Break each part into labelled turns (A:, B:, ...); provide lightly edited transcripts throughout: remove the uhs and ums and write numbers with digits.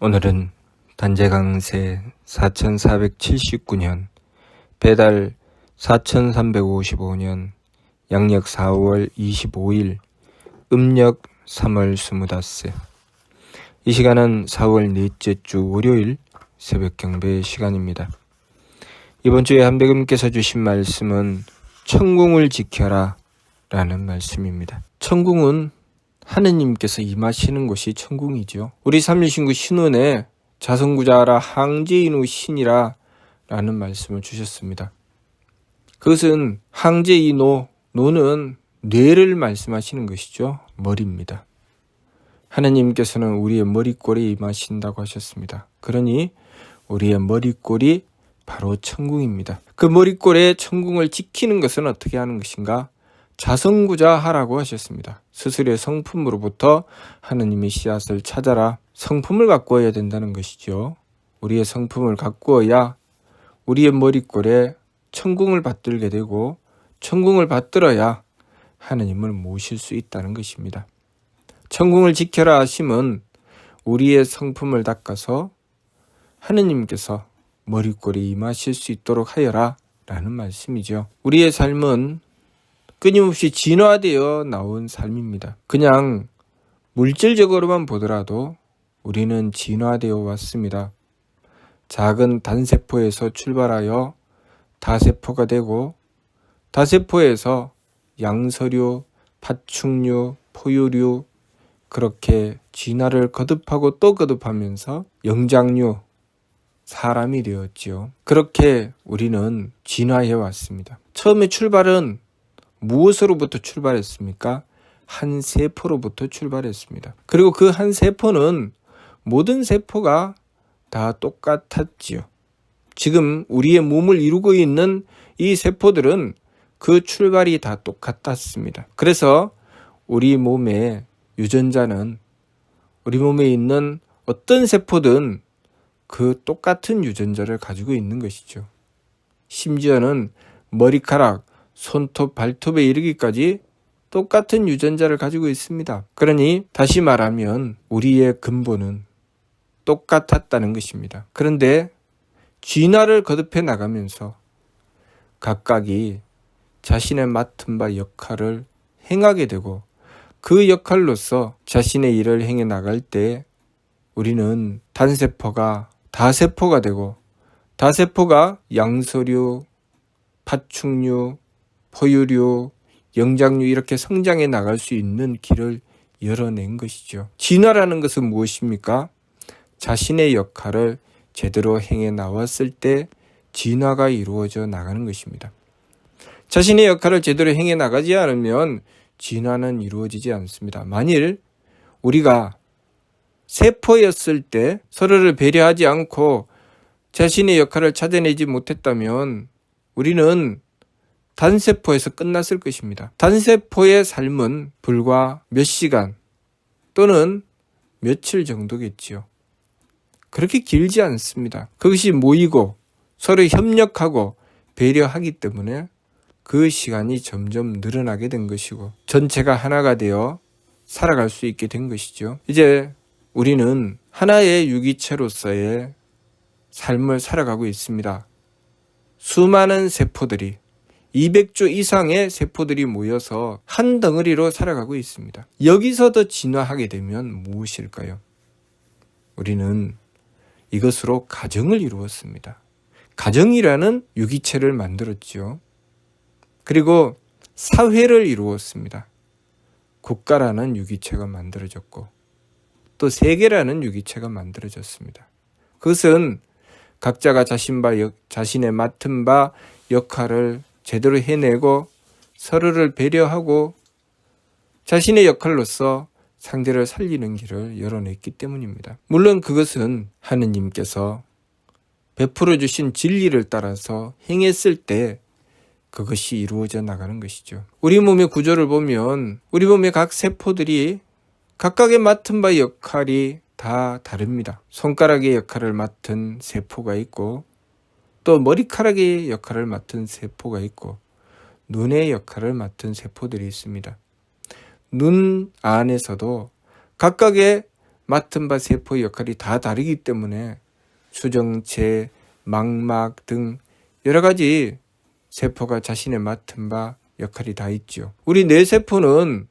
A: 오늘은 단재강세 4479년 배달 4355년 양력 4월 25일 음력 3월 25세. 이 시간은 4월 넷째 주 월요일 새벽 경배 시간입니다. 이번 주에 한백음께서 주신 말씀은 천궁을 지켜라 라는 말씀입니다. 천궁은 하느님께서 임하시는 곳이 천궁이죠. 우리 삼일신구 신운에 자성구자하라 항제인후 신이라 라는 말씀을 주셨습니다. 그것은 항제이노, 노는 뇌를 말씀하시는 것이죠. 머리입니다. 하느님께서는 우리의 머리꼴에 임하신다고 하셨습니다. 그러니 우리의 머리꼴이 바로 천궁입니다. 그 머리꼴에 천궁을 지키는 것은 어떻게 하는 것인가? 자성구자하라고 하셨습니다. 스스로의 성품으로부터 하느님의 씨앗을 찾아라. 성품을 가꾸어야 된다는 것이죠. 우리의 성품을 가꾸어야 우리의 머리꼴에 천궁을 받들게 되고 천궁을 받들어야 하느님을 모실 수 있다는 것입니다. 천궁을 지켜라 하심은 우리의 성품을 닦아서 하느님께서 머리꼴에 임하실 수 있도록 하여라 라는 말씀이죠. 우리의 삶은 끊임없이 진화되어 나온 삶입니다. 그냥 물질적으로만 보더라도 우리는 진화되어 왔습니다. 작은 단세포에서 출발하여 다세포가 되고 다세포에서 양서류, 파충류, 포유류 그렇게 진화를 거듭하고 또 거듭하면서 영장류, 사람이 되었지요. 그렇게 우리는 진화해 왔습니다. 처음에 출발은 무엇으로부터 출발했습니까? 한 세포로부터 출발했습니다. 그리고 그 한 세포는 모든 세포가 다 똑같았지요. 지금 우리의 몸을 이루고 있는 이 세포들은 그 출발이 다 똑같았습니다. 그래서 우리 몸의 유전자는 우리 몸에 있는 어떤 세포든 그 똑같은 유전자를 가지고 있는 것이죠. 심지어는 머리카락, 손톱, 발톱에 이르기까지 똑같은 유전자를 가지고 있습니다. 그러니 다시 말하면 우리의 근본은 똑같았다는 것입니다. 그런데 진화를 거듭해 나가면서 각각이 자신의 맡은 바 역할을 행하게 되고 그 역할로서 자신의 일을 행해 나갈 때 우리는 단세포가 다세포가 되고 다세포가 양서류, 파충류, 포유류, 영장류 이렇게 성장해 나갈 수 있는 길을 열어낸 것이죠. 진화라는 것은 무엇입니까? 자신의 역할을 제대로 행해 나왔을 때 진화가 이루어져 나가는 것입니다. 자신의 역할을 제대로 행해 나가지 않으면 진화는 이루어지지 않습니다. 만일 우리가 세포였을 때 서로를 배려하지 않고 자신의 역할을 찾아내지 못했다면 우리는 단세포에서 끝났을 것입니다. 단세포의 삶은 불과 몇 시간 또는 며칠 정도겠지요. 그렇게 길지 않습니다. 그것이 모이고 서로 협력하고 배려하기 때문에 그 시간이 점점 늘어나게 된 것이고 전체가 하나가 되어 살아갈 수 있게 된 것이죠. 이제 우리는 하나의 유기체로서의 삶을 살아가고 있습니다. 수많은 세포들이 200조 이상의 세포들이 모여서 한 덩어리로 살아가고 있습니다. 여기서 더 진화하게 되면 무엇일까요? 우리는 이것으로 가정을 이루었습니다. 가정이라는 유기체를 만들었죠. 그리고 사회를 이루었습니다. 국가라는 유기체가 만들어졌고 또 세계라는 유기체가 만들어졌습니다. 그것은 각자가 자신의 맡은 바 역할을 제대로 해내고 서로를 배려하고 자신의 역할로서 상대를 살리는 길을 열어냈기 때문입니다. 물론 그것은 하느님께서 베풀어 주신 진리를 따라서 행했을 때 그것이 이루어져 나가는 것이죠. 우리 몸의 구조를 보면 우리 몸의 각 세포들이 각각의 맡은 바 역할이 다 다릅니다. 손가락의 역할을 맡은 세포가 있고 또 머리카락의 역할을 맡은 세포가 있고 눈의 역할을 맡은 세포들이 있습니다. 눈 안에서도 각각의 맡은 바 세포의 역할이 다 다르기 때문에 수정체, 망막 등 여러 가지 세포가 자신의 맡은 바 역할이 다 있죠. 우리 뇌세포는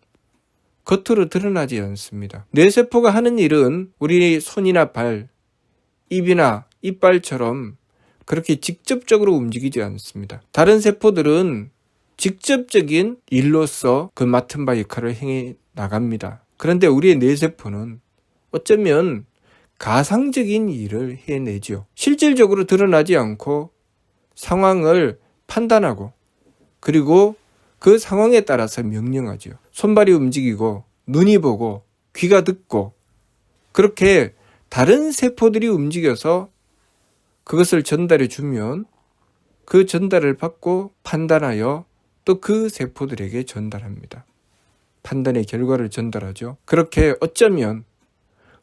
A: 겉으로 드러나지 않습니다. 뇌세포가 하는 일은 우리 손이나 발, 입이나 이빨처럼 그렇게 직접적으로 움직이지 않습니다. 다른 세포들은 직접적인 일로서 그 맡은 바 역할을 행해 나갑니다. 그런데 우리의 뇌세포는 어쩌면 가상적인 일을 해내죠. 실질적으로 드러나지 않고 상황을 판단하고 그리고 그 상황에 따라서 명령하죠. 손발이 움직이고 눈이 보고 귀가 듣고 그렇게 다른 세포들이 움직여서 그것을 전달해 주면 그 전달을 받고 판단하여 또 그 세포들에게 전달합니다. 판단의 결과를 전달하죠. 그렇게 어쩌면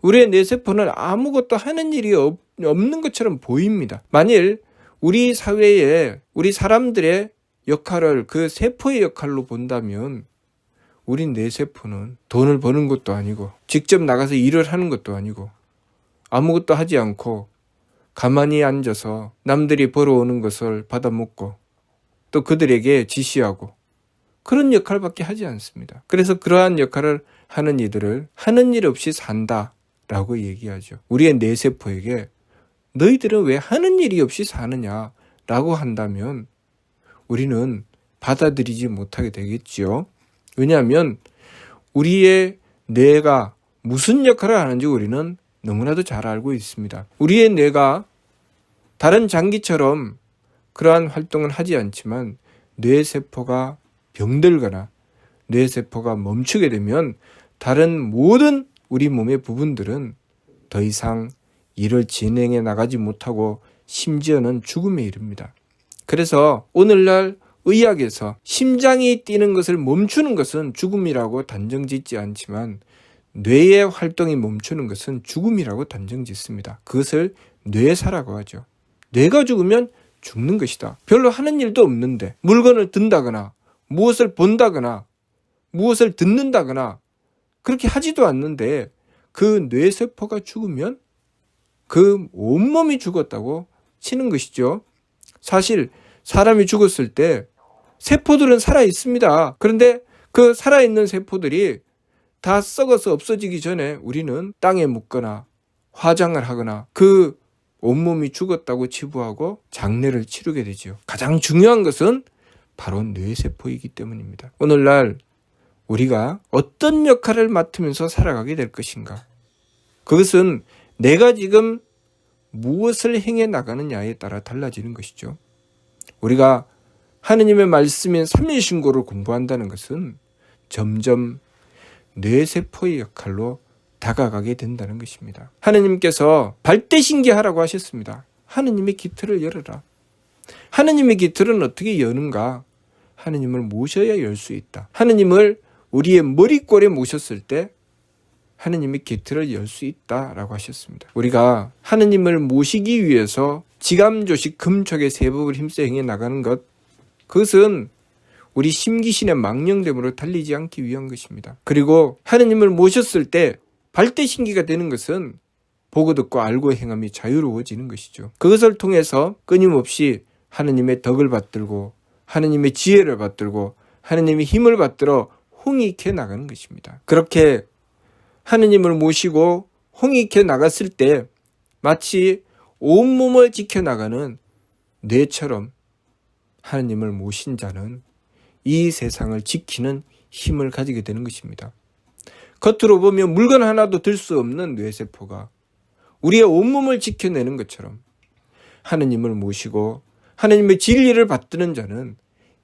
A: 우리의 뇌세포는 아무것도 하는 일이 없는 것처럼 보입니다. 만일 우리 사회에 우리 사람들의 역할을 그 세포의 역할로 본다면 우리 뇌세포는 돈을 버는 것도 아니고 직접 나가서 일을 하는 것도 아니고 아무것도 하지 않고 가만히 앉아서 남들이 벌어오는 것을 받아먹고 또 그들에게 지시하고 그런 역할밖에 하지 않습니다. 그래서 그러한 역할을 하는 이들을 하는 일 없이 산다라고 얘기하죠. 우리의 뇌세포에게 너희들은 왜 하는 일이 없이 사느냐라고 한다면 우리는 받아들이지 못하게 되겠지요. 왜냐하면 우리의 뇌가 무슨 역할을 하는지 우리는 너무나도 잘 알고 있습니다. 우리의 뇌가 다른 장기처럼 그러한 활동을 하지 않지만 뇌세포가 병들거나 뇌세포가 멈추게 되면 다른 모든 우리 몸의 부분들은 더 이상 일을 진행해 나가지 못하고 심지어는 죽음에 이릅니다. 그래서 오늘날 의학에서 심장이 뛰는 것을 멈추는 것은 죽음이라고 단정짓지 않지만 뇌의 활동이 멈추는 것은 죽음이라고 단정짓습니다. 그것을 뇌사라고 하죠. 뇌가 죽으면 죽는 것이다. 별로 하는 일도 없는데 물건을 든다거나 무엇을 본다거나 무엇을 듣는다거나 그렇게 하지도 않는데 그 뇌세포가 죽으면 그 온몸이 죽었다고 치는 것이죠. 사실 사람이 죽었을 때 세포들은 살아 있습니다. 그런데 그 살아있는 세포들이 다 썩어서 없어지기 전에 우리는 땅에 묻거나 화장을 하거나 그 온몸이 죽었다고 치부하고 장례를 치르게 되죠. 가장 중요한 것은 바로 뇌세포이기 때문입니다. 오늘날 우리가 어떤 역할을 맡으면서 살아가게 될 것인가? 그것은 내가 지금 무엇을 행해 나가느냐에 따라 달라지는 것이죠. 우리가 하느님의 말씀인 삼위신고를 공부한다는 것은 점점 뇌세포의 역할로 다가가게 된다는 것입니다. 하느님께서 발대신기하라고 하셨습니다. 하느님의 기틀을 열어라. 하느님의 기틀은 어떻게 여는가? 하느님을 모셔야 열 수 있다. 하느님을 우리의 머리꼴에 모셨을 때 하느님의 기틀을 열 수 있다라고 하셨습니다. 우리가 하느님을 모시기 위해서 지감조식 금촉의 세법을 힘써 행해 나가는 것, 그것은 우리 심기신의 망령됨으로 달리지 않기 위한 것입니다. 그리고 하느님을 모셨을 때 발대신기가 되는 것은 보고 듣고 알고 행함이 자유로워지는 것이죠. 그것을 통해서 끊임없이 하느님의 덕을 받들고 하느님의 지혜를 받들고 하느님의 힘을 받들어 홍익해 나가는 것입니다. 그렇게 하느님을 모시고 홍익해 나갔을 때 마치 온몸을 지켜나가는 뇌처럼 하느님을 모신 자는 이 세상을 지키는 힘을 가지게 되는 것입니다. 겉으로 보면 물건 하나도 들 수 없는 뇌세포가 우리의 온몸을 지켜내는 것처럼 하느님을 모시고 하느님의 진리를 받드는 자는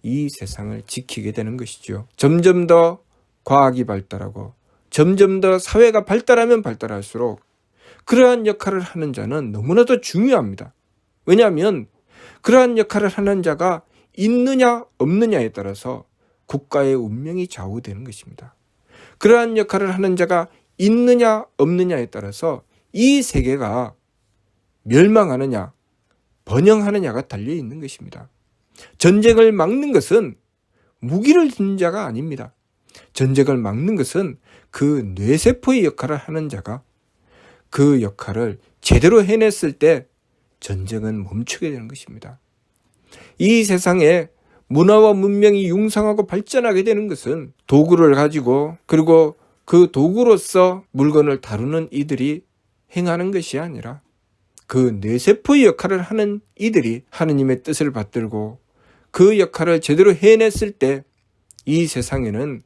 A: 이 세상을 지키게 되는 것이죠. 점점 더 과학이 발달하고 점점 더 사회가 발달하면 발달할수록 그러한 역할을 하는 자는 너무나도 중요합니다. 왜냐하면 그러한 역할을 하는 자가 있느냐 없느냐에 따라서 국가의 운명이 좌우되는 것입니다. 그러한 역할을 하는 자가 있느냐 없느냐에 따라서 이 세계가 멸망하느냐 번영하느냐가 달려있는 것입니다. 전쟁을 막는 것은 무기를 든 자가 아닙니다. 전쟁을 막는 것은 그 뇌세포의 역할을 하는 자가 그 역할을 제대로 해냈을 때 전쟁은 멈추게 되는 것입니다. 이 세상에 문화와 문명이 융성하고 발전하게 되는 것은 도구를 가지고 그리고 그 도구로서 물건을 다루는 이들이 행하는 것이 아니라 그 뇌세포의 역할을 하는 이들이 하느님의 뜻을 받들고 그 역할을 제대로 해냈을 때 이 세상에는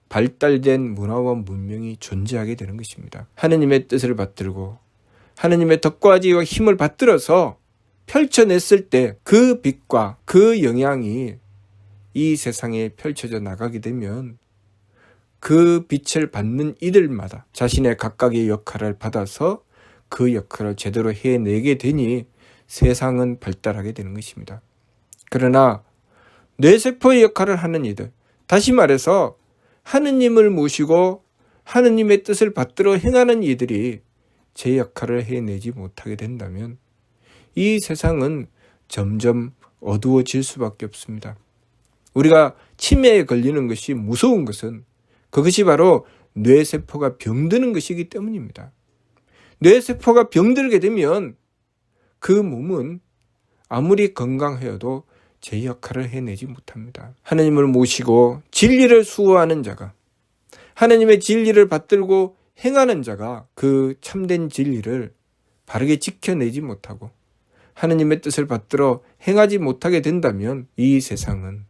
A: 발달된 문화와 문명이 존재하게 되는 것입니다. 하느님의 뜻을 받들고 하느님의 덕과 지혜와 힘을 받들어서 펼쳐냈을 때 그 빛과 그 영향이 이 세상에 펼쳐져 나가게 되면 그 빛을 받는 이들마다 자신의 각각의 역할을 받아서 그 역할을 제대로 해내게 되니 세상은 발달하게 되는 것입니다. 그러나 뇌세포의 역할을 하는 이들, 다시 말해서 하느님을 모시고 하느님의 뜻을 받들어 행하는 이들이 제 역할을 해내지 못하게 된다면 이 세상은 점점 어두워질 수밖에 없습니다. 우리가 치매에 걸리는 것이 무서운 것은 그것이 바로 뇌세포가 병드는 것이기 때문입니다. 뇌세포가 병들게 되면 그 몸은 아무리 건강하여도 제 역할을 해내지 못합니다. 하느님을 모시고 진리를 수호하는 자가, 하느님의 진리를 받들고 행하는 자가 그 참된 진리를 바르게 지켜내지 못하고 하느님의 뜻을 받들어 행하지 못하게 된다면 이 세상은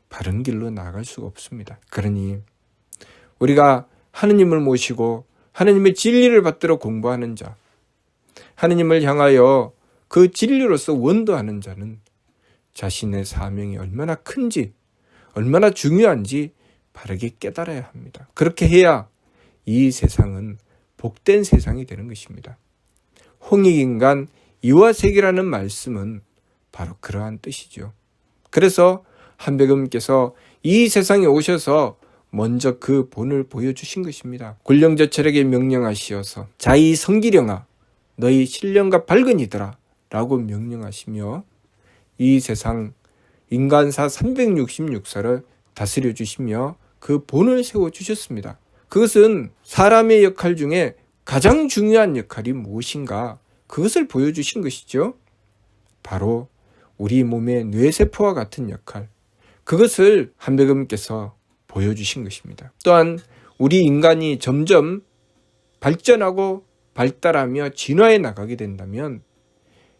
A: 바른 길로 나아갈 수가 없습니다. 그러니 우리가 하느님을 모시고 하느님의 진리를 받들어 공부하는 자, 하느님을 향하여 그 진리로서 원도하는 자는 자신의 사명이 얼마나 큰지, 얼마나 중요한지 바르게 깨달아야 합니다. 그렇게 해야 이 세상은 복된 세상이 되는 것입니다. 홍익인간 이화색이라는 말씀은 바로 그러한 뜻이죠. 그래서 한백음께서 이 세상에 오셔서 먼저 그 본을 보여주신 것입니다. 굴령저철에게 명령하시어서 자이 성기령아 너희 신령과 밝은이더라 라고 명령하시며 이 세상 인간사 366사를 다스려 주시며 그 본을 세워주셨습니다. 그것은 사람의 역할 중에 가장 중요한 역할이 무엇인가 그것을 보여주신 것이죠. 바로 우리 몸의 뇌세포와 같은 역할, 그것을 한백음께서 보여주신 것입니다. 또한 우리 인간이 점점 발전하고 발달하며 진화해 나가게 된다면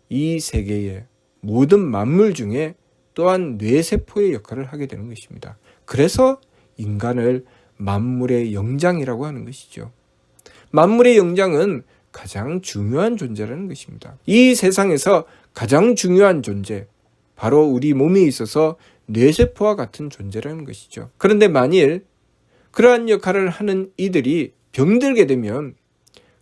A: 이 세계의 모든 만물 중에 또한 뇌세포의 역할을 하게 되는 것입니다. 그래서 인간을 만물의 영장이라고 하는 것이죠. 만물의 영장은 가장 중요한 존재라는 것입니다. 이 세상에서 가장 중요한 존재, 바로 우리 몸에 있어서 뇌세포와 같은 존재라는 것이죠. 그런데 만일 그러한 역할을 하는 이들이 병들게 되면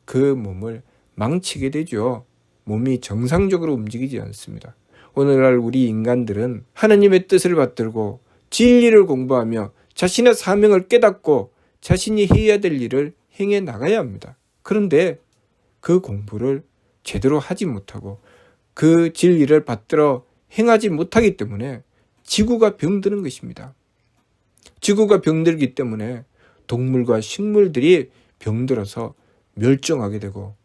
A: 그 몸을 망치게 되죠. 몸이 정상적으로 움직이지 않습니다. 오늘날 우리 인간들은 하느님의 뜻을 받들고 진리를 공부하며 자신의 사명을 깨닫고 자신이 해야 될 일을 행해 나가야 합니다. 그런데 그 공부를 제대로 하지 못하고 그 진리를 받들어 행하지 못하기 때문에 지구가 병드는 것입니다. 지구가 병들기 때문에 동물과 식물들이 병들어서 멸종하게 되고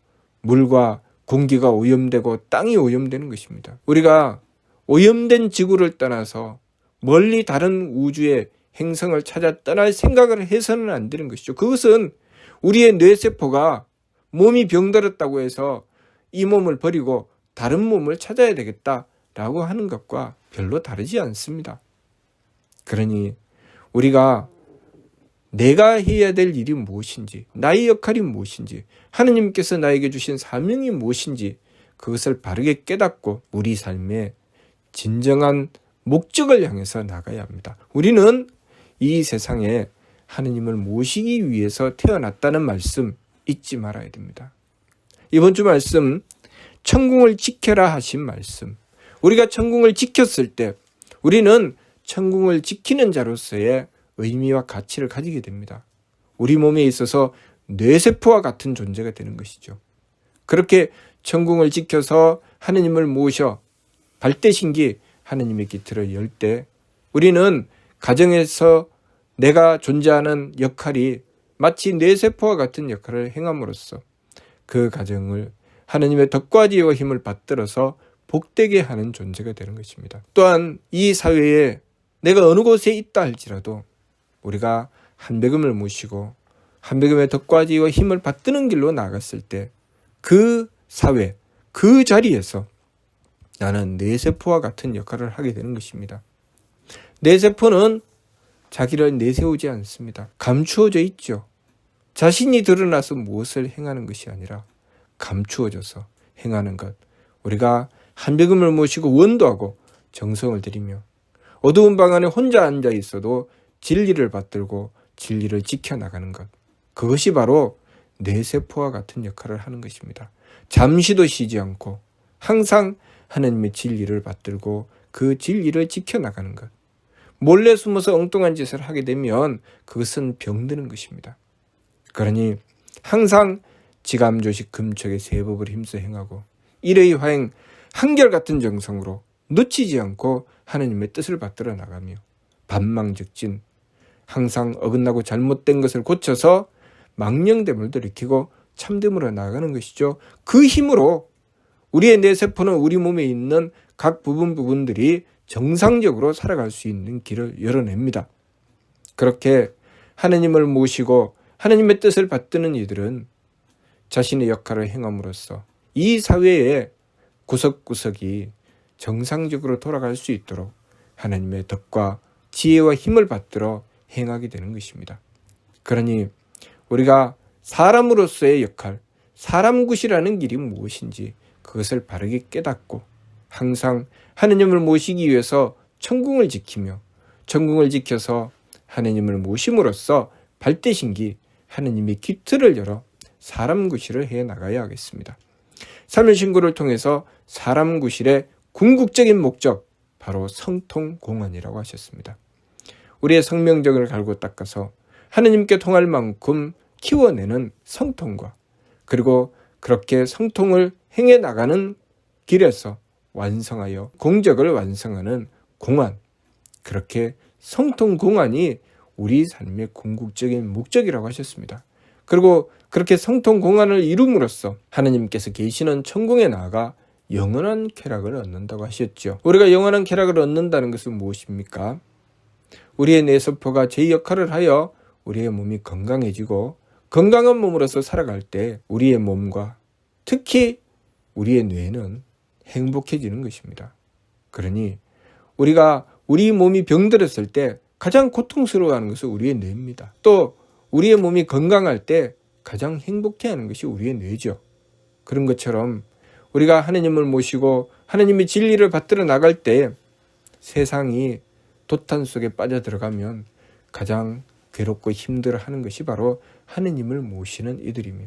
A: 물과 공기가 오염되고 땅이 오염되는 것입니다. 우리가 오염된 지구를 떠나서 멀리 다른 우주의 행성을 찾아 떠날 생각을 해서는 안 되는 것이죠. 그것은 우리의 뇌세포가 몸이 병들었다고 해서 이 몸을 버리고 다른 몸을 찾아야 되겠다라고 하는 것과 별로 다르지 않습니다. 그러니 우리가 내가 해야 될 일이 무엇인지, 나의 역할이 무엇인지, 하느님께서 나에게 주신 사명이 무엇인지 그것을 바르게 깨닫고 우리 삶의 진정한 목적을 향해서 나가야 합니다. 우리는 이 세상에 하느님을 모시기 위해서 태어났다는 말씀 잊지 말아야 됩니다. 이번 주 말씀, 천궁을 지켜라 하신 말씀. 우리가 천궁을 지켰을 때 우리는 천궁을 지키는 자로서의 의미와 가치를 가지게 됩니다. 우리 몸에 있어서 뇌세포와 같은 존재가 되는 것이죠. 그렇게 천궁을 지켜서 하느님을 모셔 발대신기 하느님의 기틀을 열 때 우리는 가정에서 내가 존재하는 역할이 마치 뇌세포와 같은 역할을 행함으로써 그 가정을 하느님의 덕과 지혜와 힘을 받들어서 복되게 하는 존재가 되는 것입니다. 또한 이 사회에 내가 어느 곳에 있다 할지라도 우리가 한백음을 모시고 한백음의 덕과 지혜와 힘을 받드는 길로 나갔을 때 그 사회, 그 자리에서 나는 뇌세포와 같은 역할을 하게 되는 것입니다. 뇌세포는 자기를 내세우지 않습니다. 감추어져 있죠. 자신이 드러나서 무엇을 행하는 것이 아니라 감추어져서 행하는 것. 우리가 한백음을 모시고 원도하고 정성을 들이며 어두운 방 안에 혼자 앉아 있어도 진리를 받들고 진리를 지켜나가는 것. 그것이 바로 뇌세포와 같은 역할을 하는 것입니다. 잠시도 쉬지 않고 항상 하나님의 진리를 받들고 그 진리를 지켜나가는 것. 몰래 숨어서 엉뚱한 짓을 하게 되면 그것은 병드는 것입니다. 그러니 항상 지감조식 금척의 세법을 힘써 행하고 일의 화행 한결같은 정성으로 놓치지 않고 하나님의 뜻을 받들어 나가며 반망즉진 항상 어긋나고 잘못된 것을 고쳐서 망령됨을 돌이키고 참됨으로 나아가는 것이죠. 그 힘으로 우리의 뇌세포는 우리 몸에 있는 각 부분들이 정상적으로 살아갈 수 있는 길을 열어냅니다. 그렇게 하나님을 모시고 하나님의 뜻을 받드는 이들은 자신의 역할을 행함으로써 이 사회의 구석구석이 정상적으로 돌아갈 수 있도록 하나님의 덕과 지혜와 힘을 받들어 행하게 되는 것입니다. 그러니 우리가 사람으로서의 역할, 사람굿이라는 길이 무엇인지 그것을 바르게 깨닫고 항상 하느님을 모시기 위해서 천궁을 지키며 천궁을 지켜서 하느님을 모심으로써 발대신기 하느님의 기틀을 열어 사람구실을 해나가야 하겠습니다. 사면신고를 통해서 사람구실의 궁극적인 목적 바로 성통공헌이라고 하셨습니다. 우리의 성명적을 갈고 닦아서 하느님께 통할 만큼 키워내는 성통과 그리고 그렇게 성통을 행해 나가는 길에서 완성하여 공적을 완성하는 공헌, 그렇게 성통공헌이 우리 삶의 궁극적인 목적이라고 하셨습니다. 그리고 그렇게 성통공헌을 이룸으로써 하느님께서 계시는 천궁에 나아가 영원한 쾌락을 얻는다고 하셨죠. 우리가 영원한 쾌락을 얻는다는 것은 무엇입니까? 우리의 뇌세포가 제 역할을 하여 우리의 몸이 건강해지고 건강한 몸으로서 살아갈 때 우리의 몸과 특히 우리의 뇌는 행복해지는 것입니다. 그러니 우리가 우리 몸이 병들었을 때 가장 고통스러워하는 것은 우리의 뇌입니다. 또 우리의 몸이 건강할 때 가장 행복해하는 것이 우리의 뇌죠. 그런 것처럼 우리가 하나님을 모시고 하나님의 진리를 받들어 나갈 때 세상이 도탄 속에 빠져들어가면 가장 괴롭고 힘들어하는 것이 바로 하느님을 모시는 이들이며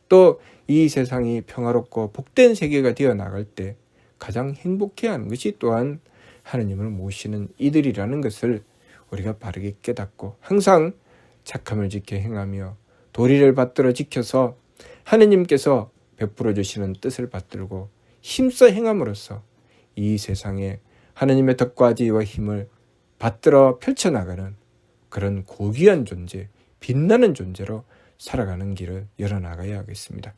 A: 또 이 세상이 평화롭고 복된 세계가 되어 나갈 때 가장 행복해하는 것이 또한 하느님을 모시는 이들이라는 것을 우리가 바르게 깨닫고 항상 착함을 지켜 행하며 도리를 받들어 지켜서 하느님께서 베풀어 주시는 뜻을 받들고 힘써 행함으로써 이 세상에 하느님의 덕과 지혜와 힘을 받들어 펼쳐나가는 그런 고귀한 존재, 빛나는 존재로 살아가는 길을 열어나가야 하겠습니다.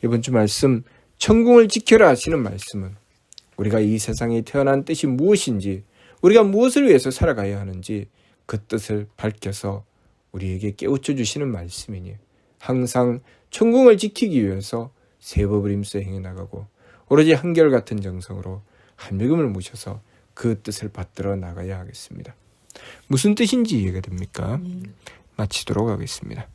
A: 이번 주 말씀, 천궁을 지켜라 하시는 말씀은 우리가 이 세상에 태어난 뜻이 무엇인지, 우리가 무엇을 위해서 살아가야 하는지 그 뜻을 밝혀서 우리에게 깨우쳐 주시는 말씀이니 항상 천궁을 지키기 위해서 세법을 힘써 행해나가고 오로지 한결같은 정성으로 한백음을 모셔서 그 뜻을 받들어 나가야 하겠습니다. 무슨 뜻인지 이해가 됩니까? 마치도록 하겠습니다.